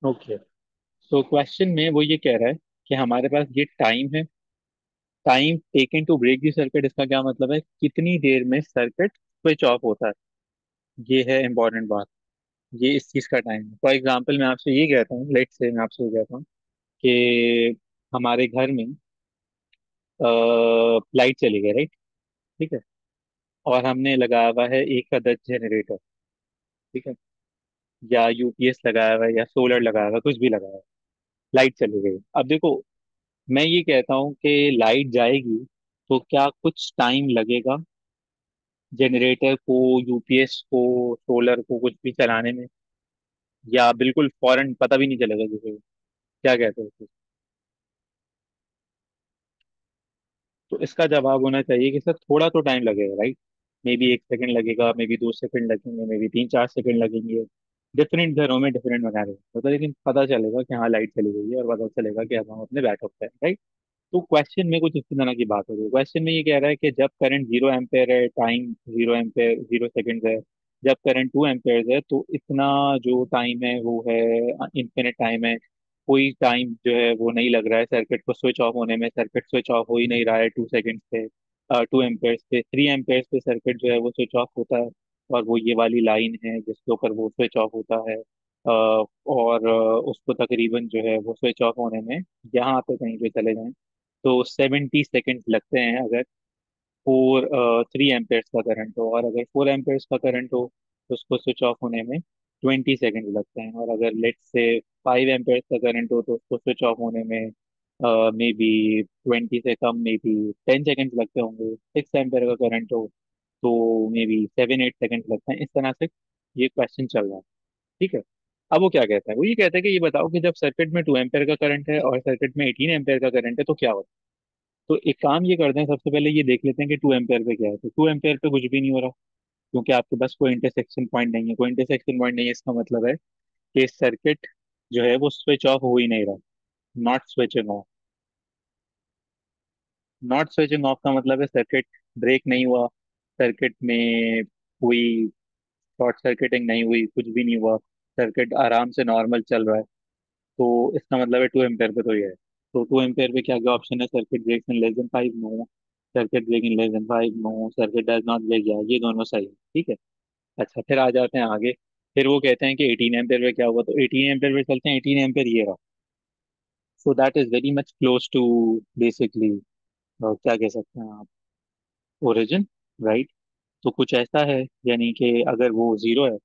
Okay. तो question में वो ये कह रहा है कि हमारे पास ये टाइम है। Time taken to break the circuit, इसका क्या मतलब है, कितनी देर में सर्किट स्विच ऑफ होता है। ये है इंपॉर्टेंट बात। ये इस चीज का टाइम है। फॉर एग्जाम्पल मैं आपसे ये कहता हूँ, लेट से मैं आपसे ये कहता हूँ कि हमारे घर में लाइट चली गई, राइट। ठीक है। और हमने लगाया हुआ है एक अदद जनरेटर। ठीक है। या यूपीएस लगाया हुआ है या सोलर लगाया हुआ है, कुछ भी लगाया हुआ है। लाइट चली गई, अब देखो, मैं ये कहता हूँ कि लाइट जाएगी तो क्या कुछ टाइम लगेगा जनरेटर को, यूपीएस को, सोलर को कुछ भी चलाने में, या बिल्कुल फौरन पता भी नहीं चलेगा किसी को? क्या कहते हो? तो इसका जवाब होना चाहिए कि सर थोड़ा तो टाइम लगेगा, राइट। मे बी 1 सेकंड लगेगा, मे बी 2 सेकंड लगेंगे, मे बी 3-4 सेकंड लगेंगे। डिफरेंट घरों में डिफरेंट बना रहे हैं तो, लेकिन पता चलेगा कि हाँ लाइट चली गई है और पता चलेगा कि अब हम अपने बैकअप पे हैं, राइट। तो क्वेश्चन में कुछ इस तरह की बात हो रही है। क्वेश्चन में ये कह रहा है कि जब करंट 0 एम्पेयर है, टाइम 0 एम्पेयर 0 सेकेंड है। जब करंट 2 एम्पेयर है तो इतना जो टाइम है वो है इन्फिनिट टाइम है। कोई टाइम जो है वो नहीं लग रहा है सर्किट को स्विच ऑफ होने में। सर्किट स्विच ऑफ हो ही नहीं रहा है 2 सेकेंड पे, 2 एम्पेयर पे। 3 एम्पेयर पे सर्किट जो है वो स्विच ऑफ होता है। और वो ये वाली लाइन है जिसके ऊपर वो स्विच ऑफ होता है। और उसको तकरीबन जो है वो स्विच ऑफ होने में, यहाँ पे कहीं पे चले जाएं तो 70 सेकेंड लगते हैं, अगर 3 एम्पेयर्स का करंट हो। और अगर 4 एम्पेयर्स का करंट हो तो उसको स्विच ऑफ होने में 20 सेकेंड लगते हैं। और अगर लेट से 5 एम्पेयर्स का करंट हो तो उसको स्विच ऑफ होने में मे बी 20 से कम, मे बी 10 सेकेंड लगते होंगे। 6 एम्पेयर का करंट हो तो मे बी 7-8 सेकेंड लगते हैं। इस तरह से ये क्वेश्चन चल रहा है। ठीक है। अब वो क्या कहता है, वो ये कहता है कि ये बताओ कि जब सर्किट में 2 एम्पेयर का करंट है और सर्किट में 18 एम्पेयर का करंट है तो क्या होता है। तो एक काम ये करते हैं, सबसे पहले ये देख लेते हैं कि 2 एम्पेयर पे क्या है। तो 2 एम्पेयर पे कुछ भी नहीं हो रहा, क्योंकि आपके पास कोई इंटरसेक्शन पॉइंट नहीं है। कोई इंटरसेक्शन पॉइंट नहीं है, इसका मतलब है कि सर्किट जो है वो स्विच ऑफ हो ही नहीं रहा। Not switching off. Not switching off का मतलब है सर्किट ब्रेक नहीं हुआ, सर्किट में कोई शॉर्ट सर्किटिंग नहीं हुई, कुछ भी नहीं हुआ। सर्किट आराम से नॉर्मल चल रहा है। तो इसका मतलब है 2 एम्पेयर पे तो ये है। तो 2 एम्पेयर पे क्या क्या ऑप्शन है, circuit breaks in less than 5, no. Circuit break in less than 5, no. Circuit does not break, या ये दोनों सही है। ठीक है। अच्छा, फिर आ जाते हैं आगे। फिर वो कहते हैं कि 18 एम्पेयर पे क्या हुआ, तो 18 एम्पेयर पे चलते हैं। 18 एम्पेयर ये रहा। So that is very much close to basically, क्या कह सकते हैं आप, ओरिजिन, राइट। तो कुछ ऐसा है, यानी कि अगर वो जीरो है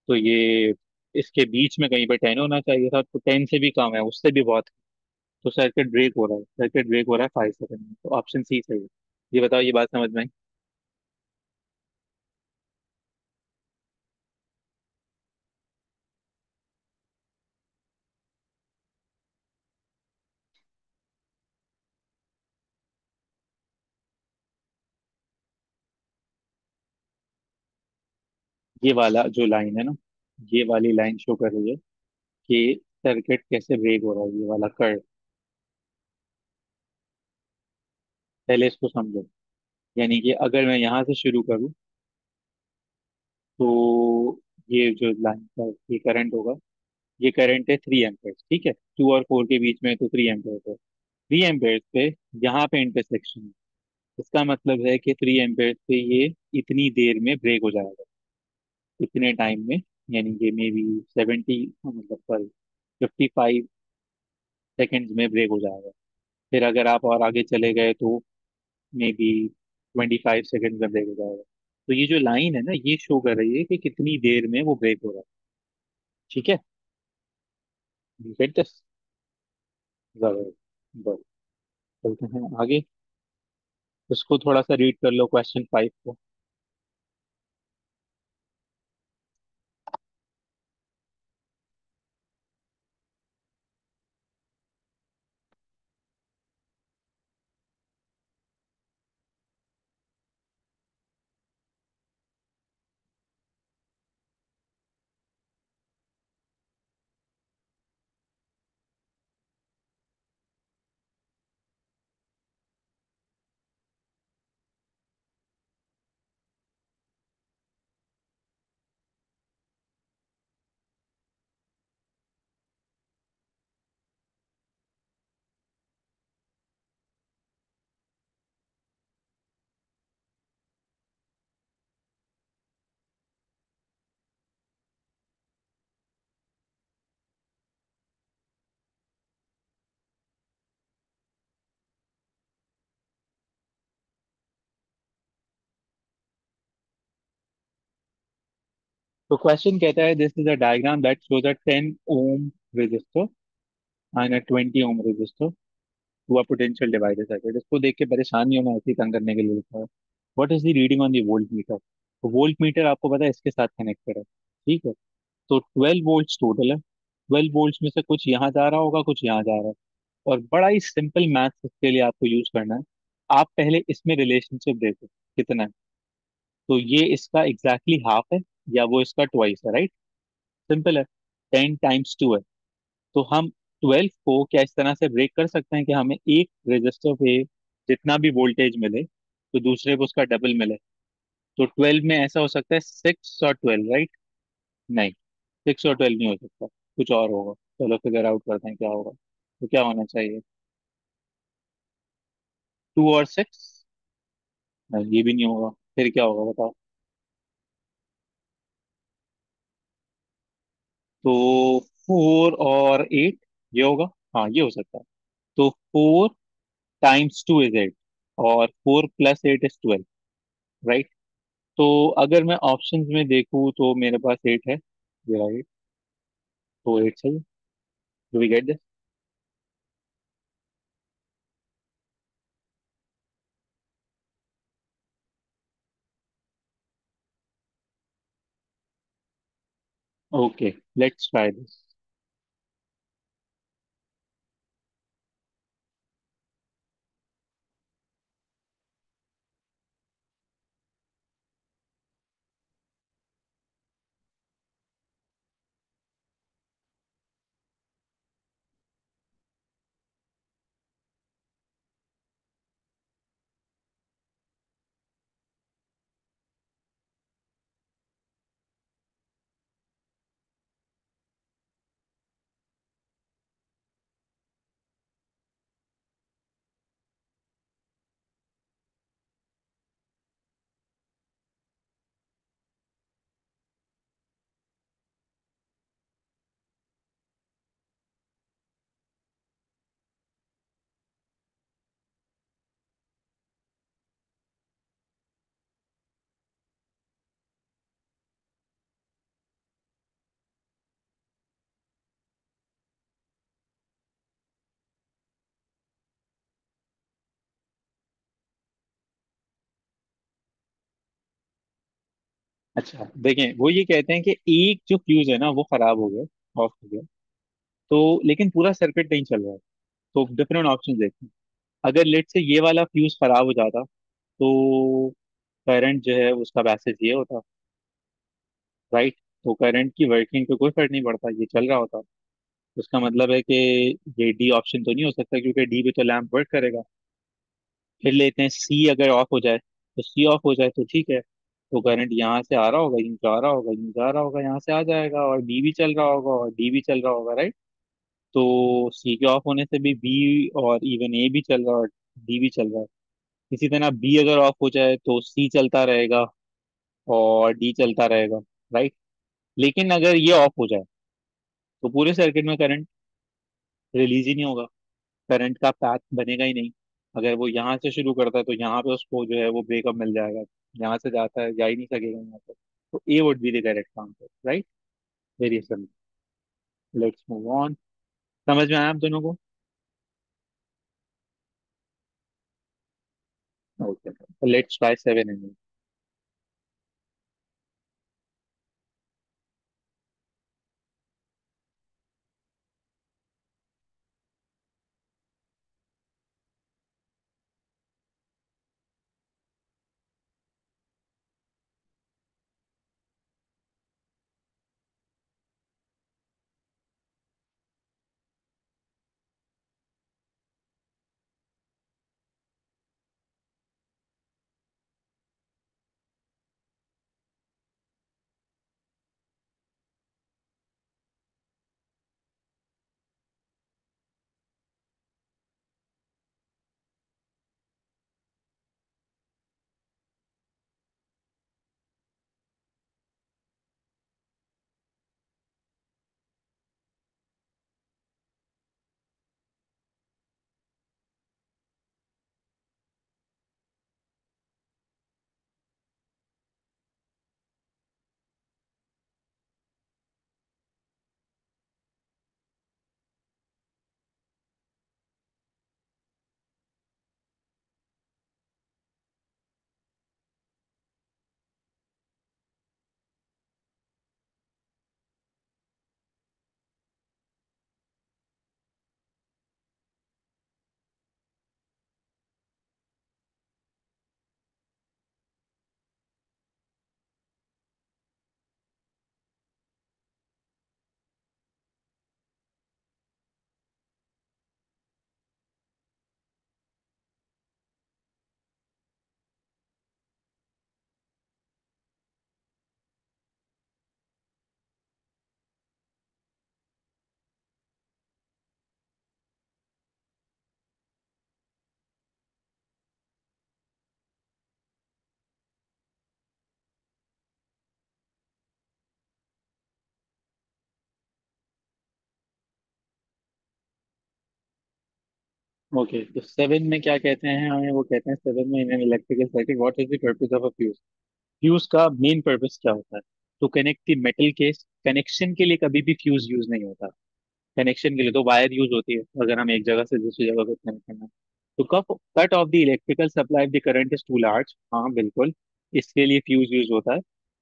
तो ये इसके बीच में कहीं पे 10 होना चाहिए था, तो 10 से भी कम है, उससे भी बहुत। तो सर्किट ब्रेक हो रहा है, सर्किट ब्रेक हो रहा है 5 सेकंड में, तो ऑप्शन सी सही है। ये बताओ, ये बात समझ में आई? ये वाला जो लाइन है ना, ये वाली लाइन शो कर रही है कि सर्किट कैसे ब्रेक हो रहा है, ये वाला कर्व। पहले इसको समझो। यानी कि अगर मैं यहाँ से शुरू करूँ तो ये जो लाइन का ये करंट होगा, ये करंट है 3 एम्पेयर, ठीक है। 2 और 4 के बीच में, तो 3 एम्पेयर पे, 3 एम्पेयर पे यहाँ पे इंटरसेक्शन है। इसका मतलब है कि 3 एम्पेयर पे ये इतनी देर में ब्रेक हो जाएगा, इतने टाइम में। यानी कि मे बी 70, मतलब सॉरी, 55 सेकेंड्स में ब्रेक हो जाएगा। फिर अगर आप और आगे चले गए तो मे बी 25 सेकेंड में ब्रेक हो जाएगा। तो ये जो लाइन है ना, ये शो कर रही है कि कितनी देर में वो ब्रेक हो रहा है। ठीक है। Get this? जरूर। बस, चलते हैं आगे। इसको थोड़ा सा रीड कर लो, क्वेश्चन 5 को। तो क्वेश्चन कहता है this is a diagram that shows a 10 ohm resistor and a 20 ohm resistor to a potential divider circuit. इसको देख के परेशान नहीं होना, ऐसे ही तंग करने के लिए लिखा है। What is the reading on the volt meter? तो वोल्ट मीटर आपको पता है इसके साथ कनेक्टेड है, ठीक है। तो 12 वोल्ट्स टोटल है। 12 वोल्ट्स में से कुछ यहाँ जा रहा होगा, कुछ यहाँ जा रहा है। और बड़ा ही सिंपल मैथ्स इसके लिए आपको यूज करना है। आप पहले इसमें रिलेशनशिप देखो कितना है। तो ये इसका एग्जैक्टली हाफ है, या वो इसका ट्वाइस है, राइट। सिंपल है। 10 टाइम्स 2 है। तो हम 12 को क्या इस तरह से ब्रेक कर सकते हैं कि हमें एक रजिस्टर पे जितना भी वोल्टेज मिले तो दूसरे को उसका डबल मिले। तो 12 में ऐसा हो सकता है 6 और 12, राइट। नहीं, 6 और 12 नहीं हो सकता, कुछ और होगा। चलो फिगर आउट करते हैं क्या होगा। तो क्या होना चाहिए? 2 और 6? नहीं, ये भी नहीं होगा। फिर क्या होगा बताओ? तो 4 और 8, ये होगा। हाँ, ये हो सकता है। तो 4 टाइम्स 2 इज 8, और 4 प्लस 8 इज 12, राइट। तो अगर मैं ऑप्शंस में देखूँ तो मेरे पास 8 है, ये राइट। तो 8 सही। Do we get this? Okay, let's try this. अच्छा देखें, वो ये कहते हैं कि एक जो फ्यूज है ना वो खराब हो गया, ऑफ हो गया। तो लेकिन पूरा सर्किट नहीं चल रहा है। तो डिफरेंट ऑप्शन देखते हैं। अगर लेट से ये वाला फ्यूज खराब हो जाता तो करंट जो है उसका वैसेज ये होता, राइट। तो करंट की वर्किंग पे कोई फर्क नहीं पड़ता, ये चल रहा होता। उसका मतलब है कि ये डी ऑप्शन तो नहीं हो सकता, क्योंकि डी पे तो लैंप वर्क करेगा। फिर लेते हैं सी, अगर ऑफ हो जाए तो सी ऑफ हो जाए तो ठीक है। तो करंट यहाँ से आ रहा होगा, यूं जा रहा होगा, यूं जा रहा होगा, यहाँ से आ जाएगा, और बी भी चल रहा होगा और डी भी चल रहा होगा, राइट। तो सी के ऑफ होने से भी बी और इवन ए भी चल रहा है और डी भी चल रहा है। इसी तरह बी अगर ऑफ हो जाए तो सी चलता रहेगा और डी चलता रहेगा, राइट। लेकिन अगर ये ऑफ हो जाए तो पूरे सर्किट में करंट रिलीज ही नहीं होगा, करंट का पाथ बनेगा ही नहीं। अगर वो यहाँ से शुरू करता है तो यहाँ पे उसको जो है वो ब्रेकअप मिल जाएगा। यहाँ से जाता है, जा ही नहीं सकेगा यहाँ पे। तो A would be the correct answer, right. Very simple. Let's move on. समझ में आया आप दोनों को? Okay, let's try 7 and okay, तो सेवन में क्या कहते हैं हमें, वो कहते हैं सेवन में in an electrical circuit what is the purpose of a fuse. Fuse का मेन पर्पस क्या होता है? तो connect the metal case. Connection के लिए कभी भी फ्यूज यूज नहीं होता। कनेक्शन के लिए तो वायर यूज होती है, अगर हम एक जगह से दूसरी जगह को कनेक्ट करना है। तो कब cut off the electrical supply the current is too large, हाँ बिल्कुल, इसके लिए फ्यूज यूज होता है।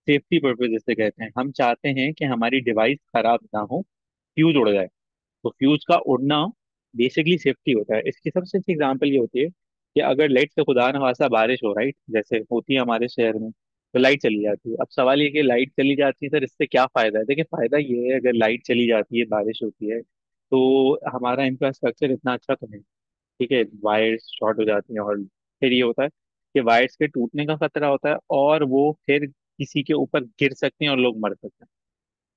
सेफ्टी पर्पज जिसे कहते हैं, हम चाहते हैं कि हमारी डिवाइस खराब ना हो, फ्यूज उड़ जाए। तो फ्यूज का उड़ना बेसिकली सेफ्टी होता है। इसकी सबसे अच्छी एग्जांपल ये होती है कि अगर लाइट से खुदा न खासा बारिश हो, राइट, जैसे होती है हमारे शहर में, तो लाइट चली जाती है। अब सवाल ये कि लाइट चली जाती है सर, इससे क्या फायदा है? देखिए, फायदा ये है, अगर लाइट चली जाती है, बारिश होती है, तो हमारा इंफ्रास्ट्रक्चर इतना अच्छा तो नहीं, ठीक है, वायर्स शॉर्ट हो जाती हैं, और फिर ये होता है कि वायर्स के टूटने का खतरा होता है, और वो फिर किसी के ऊपर गिर सकते हैं और लोग मर सकते हैं।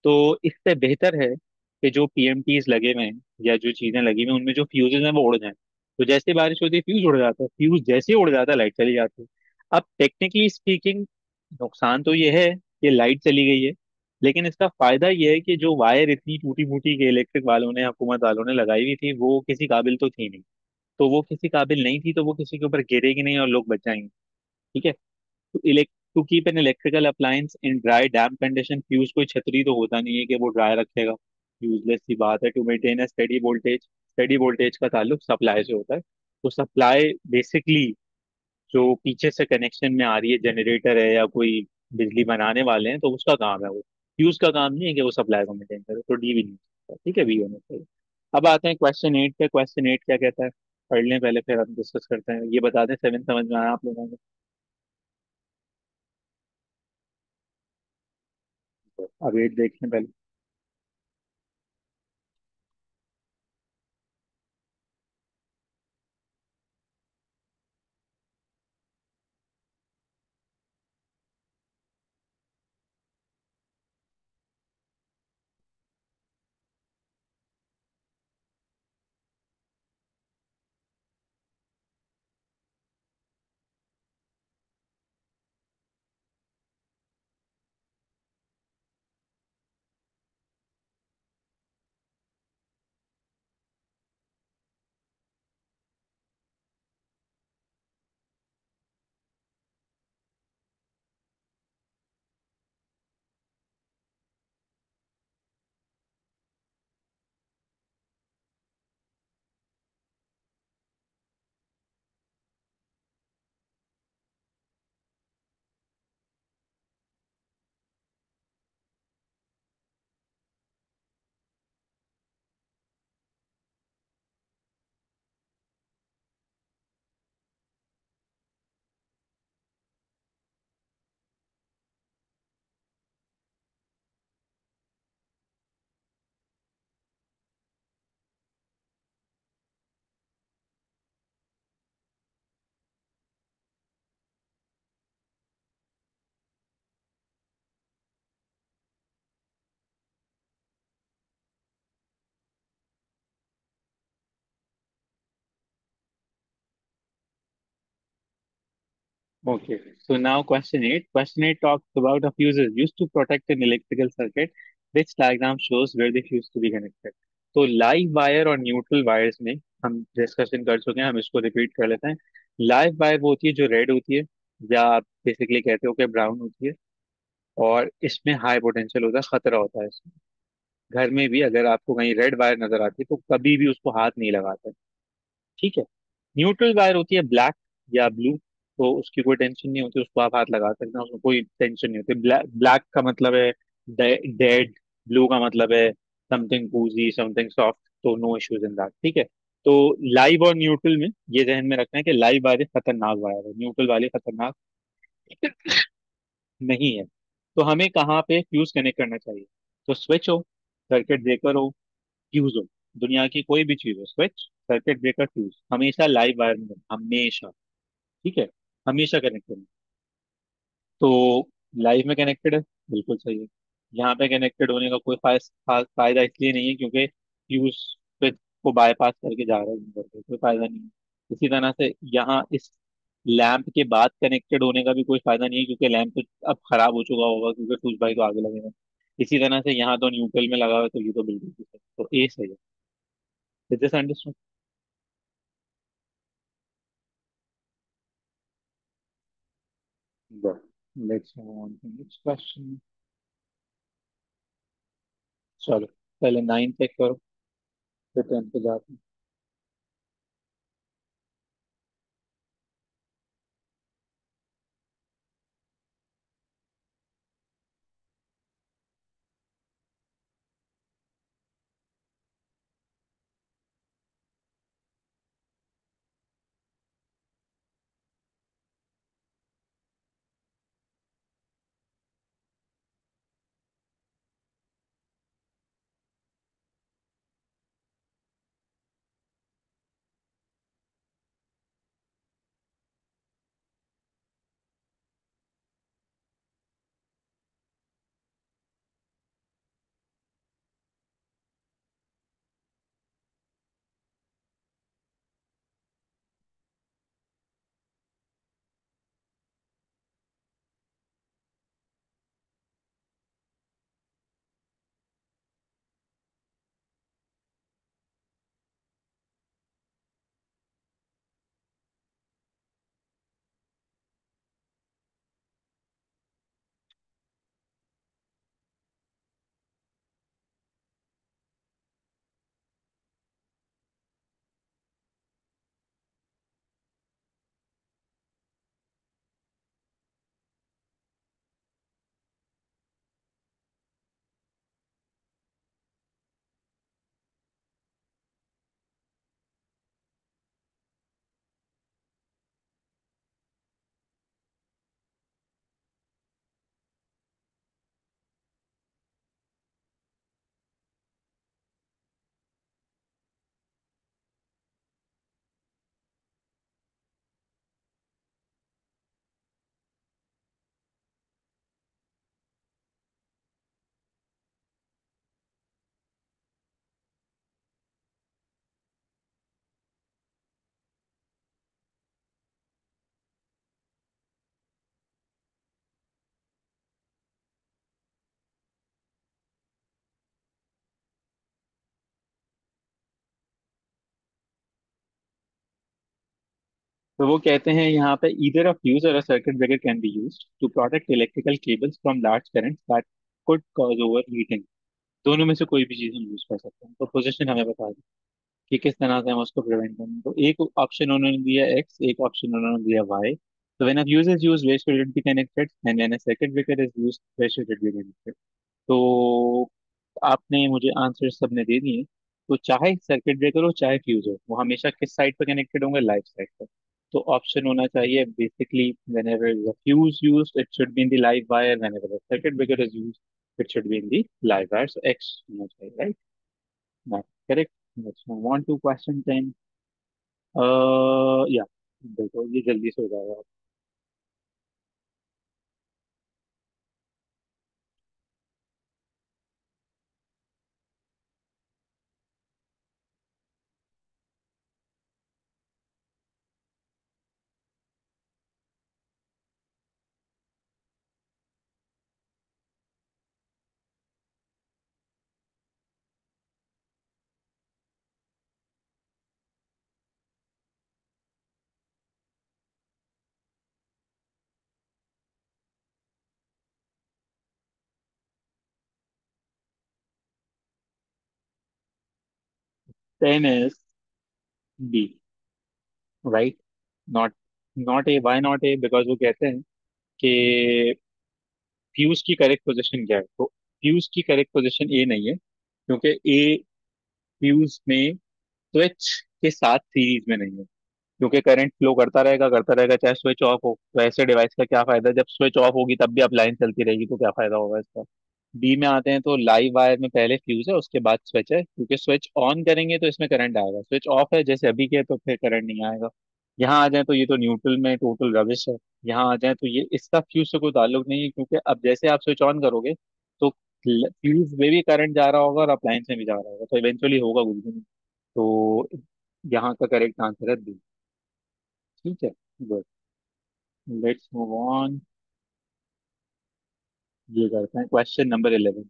तो इससे बेहतर है कि जो पीएमटीज लगे हुए हैं या जो चीजें लगी हुई हैं उनमें जो फ्यूजेज हैं वो उड़ जाएं। तो जैसे बारिश होती है फ्यूज उड़ जाता है, फ्यूज जैसे ही उड़ जाता है लाइट चली जाती है। अब टेक्निकली स्पीकिंग नुकसान तो ये है कि लाइट चली गई है, लेकिन इसका फायदा ये है कि जो वायर इतनी टूटी फूटी के इलेक्ट्रिक वालों ने, हुकूमत वालों ने लगाई हुई थी, वो किसी काबिल तो थी नहीं। तो वो किसी काबिल नहीं थी, तो वो किसी के ऊपर गिरेगी नहीं और लोग बच जाएंगे। ठीक है। तो elect to keep an electrical appliance in dry damp condition, fuse कोई छतरी तो होता नहीं है कि वो ड्राई रखेगा, यूजलेस सी बात है। To maintain a steady voltage, steady voltage का ताल्लुक सप्लाई से होता है। तो सप्लाई बेसिकली जो पीछे से कनेक्शन में आ रही है, जनरेटर है या कोई बिजली बनाने वाले हैं, तो उसका काम है वो। फ्यूज का काम नहीं है कि वो सप्लाई को मेंटेन करे। तो डी भी नहीं हो सकता, ठीक है, बी होना चाहिए। अब आते हैं क्वेश्चन एट पे। क्वेश्चन एट क्या कहता है, पढ़ लें पहले, फिर हम डिस्कस करते हैं। ये बता दें, सेवन समझ में आया आप लोगों को? अब एट देख लें पहले। Okay, so now question 8. Question 8 talks about a fuse is used to protect an electrical circuit. This diagram shows where the fuse to be connected. तो लाइव वायर और न्यूट्रल वायर्स में हम डिस्कशन कर चुके हैं, हम इसको रिपीट कर लेते हैं। लाइव वायर वो होती है जो रेड होती है, या आप बेसिकली कहते हो कि ब्राउन होती है, और इसमें हाई पोटेंशियल होता है, खतरा होता है इसमें। घर में भी अगर आपको कहीं रेड वायर नजर आती है तो कभी भी उसको हाथ नहीं लगाते। ठीक है। न्यूट्रल वायर होती है ब्लैक या ब्लू, तो उसकी कोई टेंशन नहीं होती, उसको आप हाथ लगा सकते हैं, उसमें कोई टेंशन नहीं होती। ब्लैक का मतलब है डेड, ब्लू का मतलब है समथिंग कूजी, समथिंग सॉफ्ट, तो नो इश्यूज इन दैट। ठीक है। तो लाइव और न्यूट्रल में ये ध्यान में रखना है कि लाइव वाले खतरनाक वायर है, न्यूट्रल वाले खतरनाक नहीं है। तो हमें कहाँ पे फ्यूज कनेक्ट करना चाहिए? तो स्विच हो, सर्किट ब्रेकर हो, फ्यूज हो, दुनिया की कोई भी चीज हो, स्विच, सर्किट ब्रेकर, फ्यूज, हमेशा लाइव वायर में होना, हमेशा। ठीक है, हमेशा कनेक्टेड। तो लाइव में कनेक्टेड है, बिल्कुल सही है। यहाँ पे कनेक्टेड होने का कोई फायदा इसलिए नहीं है क्योंकि फ्यूज पे को बाईपास करके जा रहा है इन्वर्टर, कोई फायदा नहीं है। इसी तरह से यहाँ इस लैंप के बाद कनेक्टेड होने का भी कोई फायदा नहीं है, क्योंकि लैंप तो अब खराब हो चुका होगा, क्योंकि फ्यूज भाई तो आगे लगेगा। इसी तरह से यहाँ तो न्यूट्रल में लगा हुआ है, तो ये तो बिल्कुल ठीक है, तो ए सही है। Is this understood? Good. Let's move on to next question. चलो, पहले 9 चेक करो, फिर 10 पे जाते हैं। तो वो कहते हैं यहाँ पे either a fuse or a circuit breaker can be used to protect electrical cables from large currents that could cause overheating। दोनों में से कोई भी चीज हम यूज कर सकते हैं, तो पोजीशन हमें बता दें कि किस तरह से हम उसको प्रिवेंट करें। तो एक ऑप्शन उन्होंने दिया एक्स, एक ऑप्शन उन्होंने दिया वाई। तो when a fuse is used where should it be connected, and when a circuit breaker is used where should it be connected. तो आपने मुझे आंसर सबने दे दिए। तो चाहे सर्किट ब्रेकर हो चाहे फ्यूज हो, वो हमेशा किस साइड पर कनेक्टेड होंगे? लाइव साइड पर। तो ऑप्शन होना चाहिए basically, whenever is a fuse used it should be in the live wire, whenever the circuit breaker is used it should be in the live wire. So X होना चाहिए, right? Correct. Let's move on to question 10। या देखो, ये जल्दी से हो जाएगा। 10 is B, right? Not, not A. Why not A? Because वो कहते हैं कि फ्यूज की करेक्ट पोजीशन क्या है। तो फ्यूज की करेक्ट पोजीशन ए नहीं है, क्योंकि ए फ्यूज में स्विच के साथ सीरीज में नहीं है। क्योंकि करंट फ्लो करता रहेगा चाहे स्विच ऑफ हो। तो ऐसे डिवाइस का क्या फायदा? जब स्विच ऑफ होगी तब भी अप्लायंस चलती रहेगी, तो क्या फायदा होगा इसका? बी में आते हैं तो लाइव वायर में पहले फ्यूज है, उसके बाद स्विच है। क्योंकि स्विच ऑन करेंगे तो इसमें करंट आएगा, स्विच ऑफ है जैसे अभी के तो फिर करंट नहीं आएगा। यहाँ आ जाए तो ये तो न्यूट्रल में टोटल रबिश है। यहाँ आ जाए तो ये इसका फ्यूज से कोई ताल्लुक नहीं है, क्योंकि अब जैसे आप स्विच ऑन करोगे तो फ्यूज में भी करंट जा रहा होगा और अप्लायंस में भी जा रहा होगा, तो इवेंचुअली होगा कुछ भी नहीं। तो यहाँ का करेक्ट आंसर है बी। ठीक है, गुड। Let's move on. ये करते हैं क्वेश्चन नंबर 11।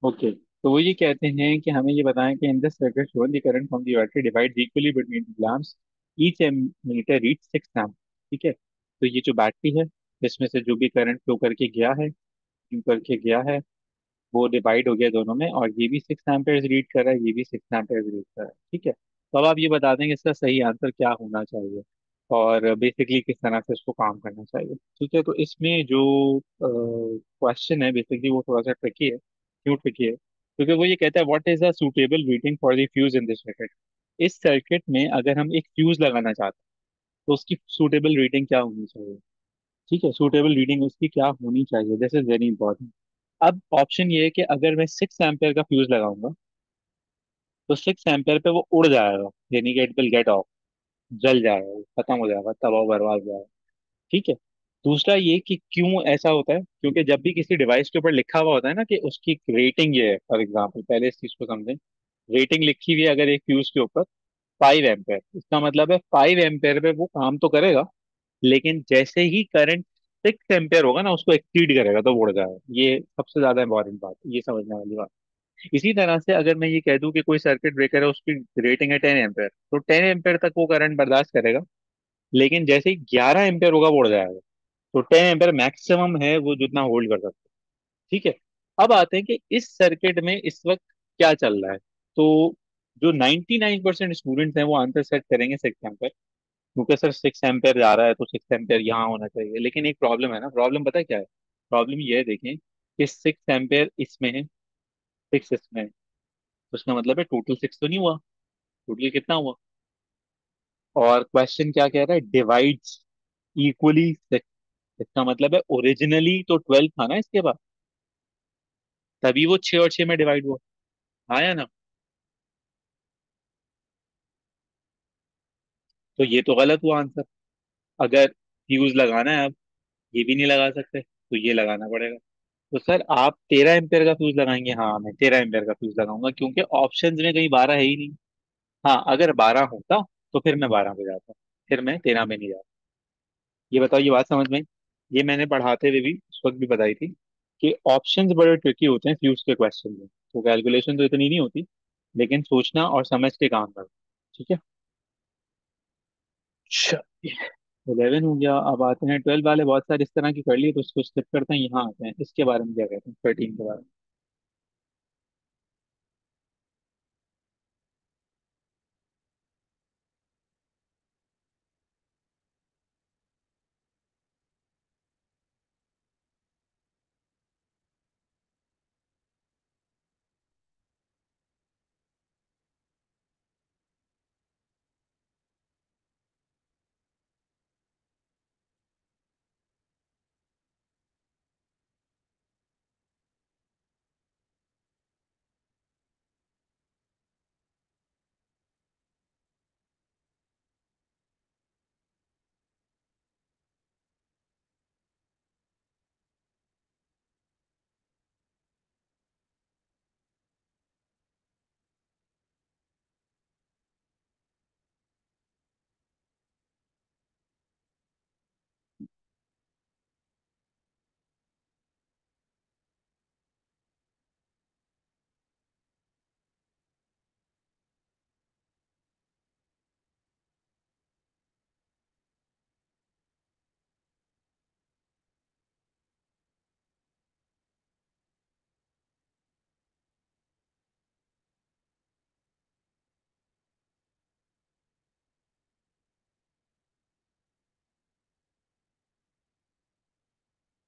ओके, तो वो ये कहते हैं कि हमें ये बताएं कि in this circuit shown the current from the battery divide equally between the lamps, each ammeter read 6 amp. ठीक है, तो ये जो बैटरी है, इसमें से जो भी करंट फ्लो करके गया है, फ्लो करके गया है, वो डिवाइड हो गया दोनों में, और ये भी 6 एम्पेयर रीड कर रहा है, ये भी 6 एम्पेयर रीड कर रहा है। ठीक है, तो अब आप ये बता देंगे इसका सही आंसर क्या होना चाहिए, और बेसिकली किस तरह से इसको काम करना चाहिए। ठीक है, तो इसमें जो क्वेश्चन है बेसिकली वो थोड़ा सा ट्रिकी है। क्यों ट्रिकी है? क्योंकि वो ये कहता है what is the suitable rating for the fuse in this circuit. इस सर्किट में अगर हम एक फ्यूज लगाना चाहते हैं तो उसकी सुटेबल रेटिंग क्या होनी चाहिए। ठीक है, सुटेबल रीडिंग उसकी क्या होनी चाहिए, दिस इज वेरी इंपॉर्टेंट। अब ऑप्शन ये है कि अगर मैं 6 एम्पेयर का फ्यूज लगाऊंगा तो 6 एम्पेयर पे वो उड़ जाएगा, यानी कि इट विल गेट ऑफ, जल जाएगा, वो खत्म हो जाएगा, तबाह बर्बाद हो जाएगा। ठीक है, दूसरा ये कि क्यों ऐसा होता है, क्योंकि जब भी किसी डिवाइस के ऊपर लिखा हुआ होता है ना कि उसकी रेटिंग ये है, फॉर एग्जाम्पल पहले इस चीज को समझें। रेटिंग लिखी हुई है अगर एक फ्यूज के ऊपर 5 एम्पेयर, इसका मतलब है 5 एम्पेयर पे वो काम तो करेगा, लेकिन जैसे ही करंट 6 एम्पेयर होगा ना उसको एक्सीड करेगा तो वो उड़ जाएगा। ये सबसे ज्यादा इंपॉर्टेंट बात है, ये समझने वाली बात। इसी तरह से अगर मैं ये कह दूं कि कोई सर्किट ब्रेकर है उसकी रेटिंग है 10 एम्पेयर, तो 10 एम्पेयर तक वो करंट बर्दाश्त करेगा, लेकिन जैसे ही 11 एम्पेयर होगा वो उड़ जाएगा। तो 10 एम्पेयर मैक्सिमम है वो जितना होल्ड कर सकते हैं। ठीक है, अब आते हैं कि इस सर्किट में इस वक्त क्या चल रहा है। तो जो 99% स्टूडेंट्स हैं वो आंसर सेट करेंगे 6 एम्पेयर, क्योंकि सर 6 एम्पेयर जा रहा है तो 6 एम्पेयर यहाँ होना चाहिए। लेकिन एक प्रॉब्लम है ना, प्रॉब्लम पता है क्या है? प्रॉब्लम ये है, देखें कि 6 एम्पेयर इसमें है, 6 इसमें है, तो इसका मतलब है टोटल 6 तो नहीं हुआ, टोटल कितना हुआ? और क्वेश्चन क्या कह रहा है, डिवाइड्स इक्वली 6। इसका मतलब है ओरिजिनली तो 12 था ना इसके बाद, तभी वो 6 और 6 में डिवाइड हुआ। आया ना? तो ये तो गलत हुआ आंसर। अगर फ्यूज लगाना है अब, ये भी नहीं लगा सकते तो ये लगाना पड़ेगा। तो सर आप 13 एम्पेयर का फ्यूज लगाएंगे? हाँ, मैं 13 एम्पेयर का फ्यूज लगाऊंगा, क्योंकि ऑप्शंस में कहीं 12 है ही नहीं। हाँ, अगर 12 होता तो फिर मैं 12 पे जाता, फिर मैं 13 में नहीं जाता। ये बताओ, ये बात समझ में आई? ये मैंने पढ़ाते हुए भी उस वक्त भी बताई थी कि ऑप्शंस बड़े ट्रिकी होते हैं फ्यूज के क्वेश्चन में। तो कैलकुलेशन तो इतनी नहीं होती, लेकिन सोचना और समझ के काम करना। ठीक है, अच्छा, 11 हो गया। अब आते हैं 12 वाले, बहुत सारे इस तरह की कर लिए तो उसको स्किप करते हैं, यहाँ आते हैं इसके बारे में क्या कहते हैं, 13 के बारे में।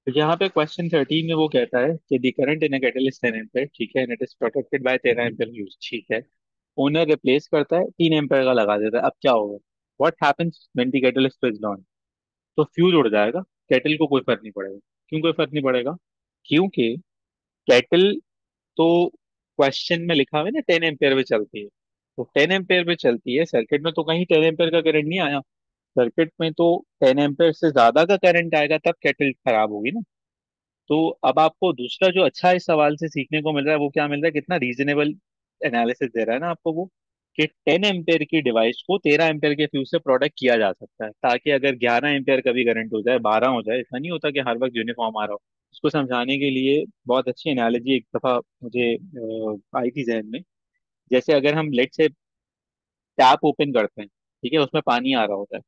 तो यहाँ पे क्वेश्चन 13 में वो कहता है कि the current in a kettle is 10 ampere, ठीक है, and it is protected by 13 ampere use. ठीक है, ओनर रिप्लेस करता है, 3 एम्पीयर का लगा देता है। अब क्या होगा? What happens when the kettle is switched on? तो फ्यूज उड़ जाएगा, केटल को कोई फर्क नहीं पड़ेगा। क्यों कोई फर्क नहीं पड़ेगा? क्योंकि केटल तो क्वेश्चन में लिखा हुआ है ना 10 एम्पीयर पे चलती है, तो 10 एम्पीयर पे चलती है, सर्किट में तो कहीं 10 एम्पीयर का करंट नहीं आया। सर्किट में तो 10 एम्पीयर से ज्यादा का करंट आएगा तब केटल खराब होगी ना। तो अब आपको दूसरा जो अच्छा इस सवाल से सीखने को मिल रहा है वो क्या मिल रहा है, कितना रीजनेबल एनालिसिस दे रहा है ना आपको वो। कि 10 एम्पेयर की डिवाइस को 13 एम्पेयर के फ्यूज से प्रोटेक्ट किया जा सकता है, ताकि अगर 11 एम्पेयर कभी करंट हो जाए, 12 हो जाए, ऐसा नहीं होता कि हर वक्त यूनिफॉर्म आ रहा हो। उसको समझाने के लिए बहुत अच्छी एनालॉजी एक दफा मुझे आई थी जहन में। जैसे अगर हम लेट से टैप ओपन करते हैं, ठीक है, उसमें पानी आ रहा होता है,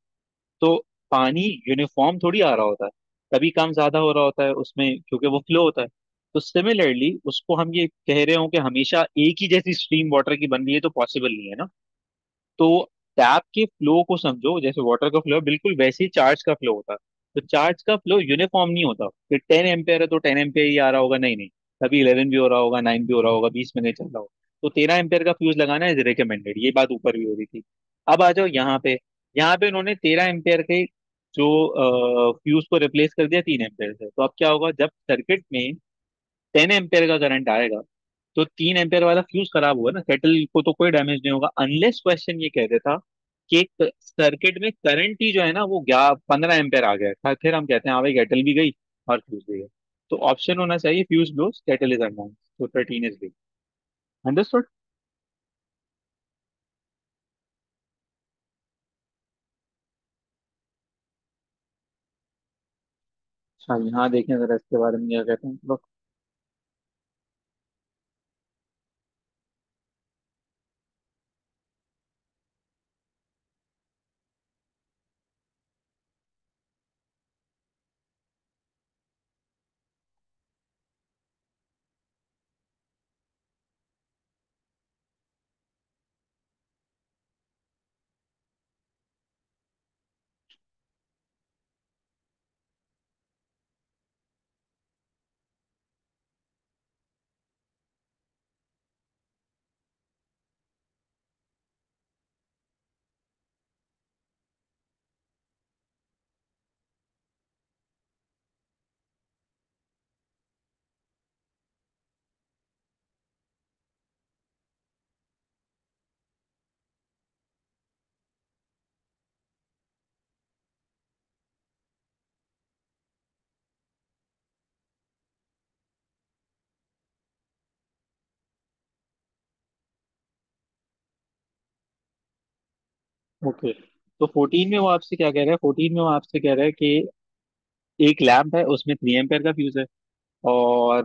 तो पानी यूनिफॉर्म थोड़ी आ रहा होता है, कभी कम ज्यादा हो रहा होता है उसमें, क्योंकि वो फ्लो होता है। तो सिमिलरली उसको हम ये कह रहे हो कि हमेशा एक ही जैसी स्ट्रीम वाटर की बन रही है, तो पॉसिबल नहीं है ना। तो टैप के फ्लो को समझो, जैसे वाटर का फ्लो है, बिल्कुल वैसे ही चार्ज का फ्लो होता है। तो चार्ज का फ्लो यूनिफॉर्म नहीं होता कि 10 एम्पेयर है तो 10 एम्पेयर ही आ रहा होगा, नहीं नहीं। कभी 11 भी हो रहा होगा, 9 भी हो रहा होगा, 20 में नहीं चल रहा होगा। तो 13 एम्पेयर का फ्यूज लगाना इज रिकमेंडेड, ये बात ऊपर भी हो रही थी। अब आ जाओ यहाँ पे। यहाँ पे उन्होंने 13 एम्पेयर के जो फ्यूज को रिप्लेस कर दिया 3 एम्पेयर से। तो अब क्या होगा, जब सर्किट में 10 एम्पेयर का करंट आएगा, तो 3 एम्पेयर वाला फ्यूज खराब हुआ ना, केटल को तो कोई डैमेज नहीं होगा, अनलेस क्वेश्चन ये कहते था कि सर्किट में करंट ही जो है ना वो 15 एम्पेयर आ गया था, फिर हम कहते हैं हाँ भाई केटल भी गई और फ्यूज भी गया। तो ऑप्शन होना चाहिए fuse blows kettle is unbound, तो 13 इज बी। अंडरस्टूड। अच्छा यहाँ देखें जरा इसके बारे में क्या कहते हैं लोग। ओके, तो 14 में वो आपसे क्या कह रहा है, 14 में वो आपसे कह रहा है कि एक लैंप है, उसमें 3 एम्पेयर का फ्यूज है, और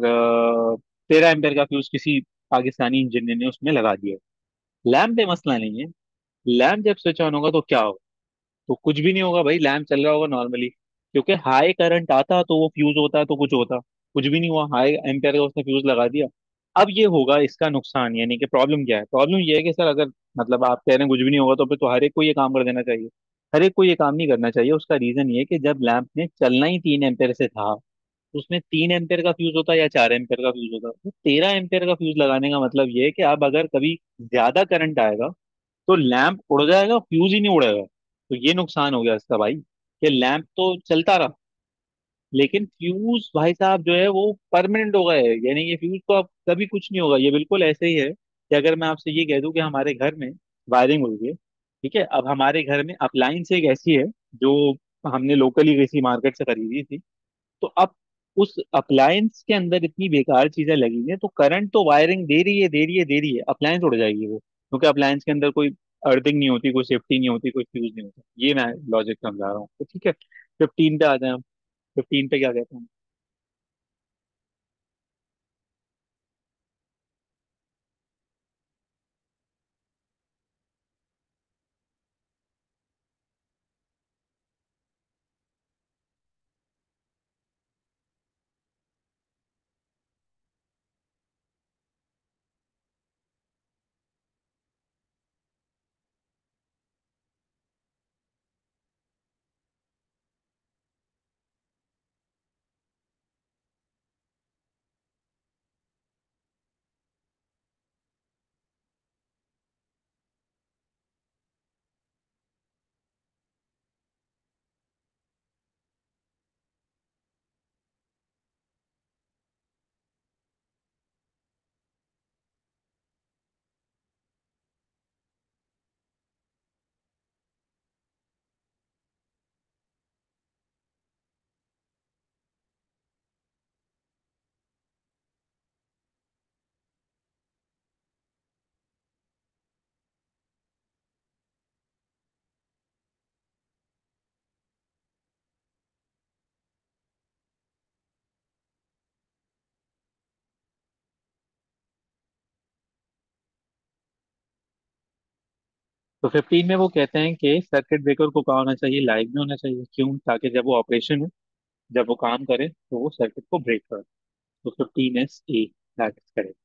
13 एम्पेयर का फ्यूज किसी पाकिस्तानी इंजीनियर ने उसमें लगा दिया। लैंप पे मसला नहीं है। लैंप जब स्विच ऑन होगा तो क्या होगा, तो कुछ भी नहीं होगा भाई, लैंप चल रहा होगा नॉर्मली। क्योंकि हाई करंट आता तो वो फ्यूज होता तो कुछ होता, कुछ भी नहीं हुआ, हाई एम्पेयर का उसने फ्यूज लगा दिया। अब ये होगा इसका नुकसान, यानी कि प्रॉब्लम क्या है, प्रॉब्लम ये है कि सर अगर मतलब आप कह रहे हैं कुछ भी नहीं होगा, तो फिर तो हर एक को ये काम कर देना चाहिए। हर एक को ये काम नहीं करना चाहिए। उसका रीजन ये है कि जब लैंप ने चलना ही 3 एम्पेयर से था, तो उसमें 3 एम्पेयर का फ्यूज होता या 4 एम्पेयर का फ्यूज होता, तो 13 एम्पेयर का फ्यूज लगाने का मतलब ये है कि अब अगर कभी ज्यादा करंट आएगा, तो लैंप उड़ जाएगा, फ्यूज ही नहीं उड़ेगा। तो ये नुकसान हो गया इसका भाई, कि लैंप तो चलता रहा, लेकिन फ्यूज भाई साहब जो है वो परमानेंट हो गए, यानी ये फ्यूज तो अब कभी कुछ नहीं होगा। ये बिल्कुल ऐसे ही है कि अगर मैं आपसे ये कह दूं कि हमारे घर में वायरिंग हुई है, ठीक है, अब हमारे घर में अप्लायंस एक ऐसी है जो हमने लोकली किसी मार्केट से खरीदी थी। तो अब उस अप्लायंस के अंदर इतनी बेकार चीजें लगी हैं, तो करंट तो वायरिंग दे रही है, दे रही है, दे रही है, अप्लायंस उड़ जाएगी वो, क्योंकि अप्लायंस के अंदर कोई अर्थिंग नहीं होती, कोई सेफ्टी नहीं होती, कोई फ्यूज नहीं होता। ये मैं लॉजिक समझा रहा हूँ, तो ठीक है। 15 पे आ जाए हम। 15 पे क्या कहते हैं। तो 15 में वो कहते हैं कि सर्किट ब्रेकर को कहा होना चाहिए, लाइव में होना चाहिए। क्यों? ताकि जब वो ऑपरेशन हो, जब वो काम करे तो वो सर्किट को ब्रेक करे। तो 15 ए, दैट इज करेक्ट।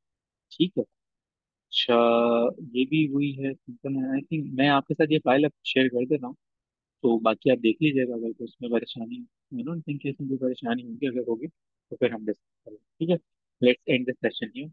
ठीक है। अच्छा, ये भी हुई है सिंपल। आई थिंक मैं आपके साथ ये फाइल अब शेयर कर दे रहा हूँ, तो बाकी आप देख लीजिएगा। अगर कोई इसमें परेशानी, आई डोंट थिंक इसमें कोई परेशानी होगी, अगर होगी तो फिर हम डिस्कस करेंगे। ठीक है, let's end this session here.